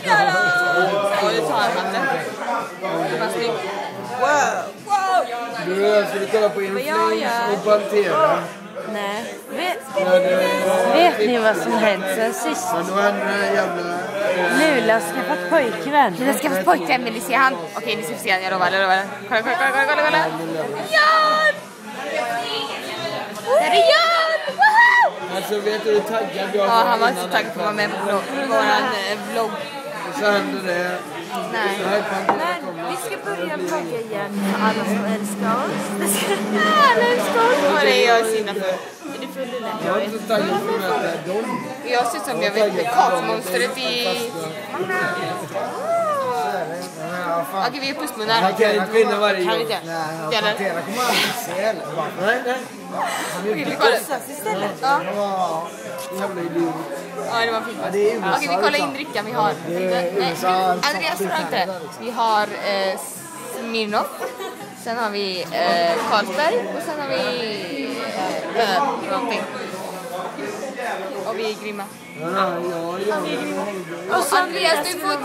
Ja, det tar han. Det var snyggt. Wow! Du skulle kolla på influens och Pantera. Nej. Vet ni vad som hänt sen sist? Men då hände det jävla... Lula har skaffat pojkvän. Lula har skaffat pojkvän, vill ni se han? Okej, ni ska få se han, jag lovar. Kolla. Jan! Där är Jan! Woho! Alltså vet du hur taggad jag var? Ja, han var så taggad på att vara med på våran vlogg. Och så hände det... Nej. Men vi ska börja vlogga igen för alla som älskar oss. Alla älskar oss. Vad det är jag sinna för. Är du full eller? Jag är inte så taggad på att möta dem. Jag ser ut som jag vet kakmonstret i... Okej, vi är pussmunnar. Han kan inte vinna varje Kan vi gång. inte? Nej, Pantera kommer aldrig se heller. Nej. Okej, vi kollar. Istället. Ja. Jävla idiot. Ja, det var fint. Ja, det är USA, Okej, vi kollar in drickan vi har. Nej, Andreas tror inte. Vi har Smirnoff. Sen har vi Carlsberg. Och sen har vi någonting. Och vi är grymma. Ja. Och Andreas, du får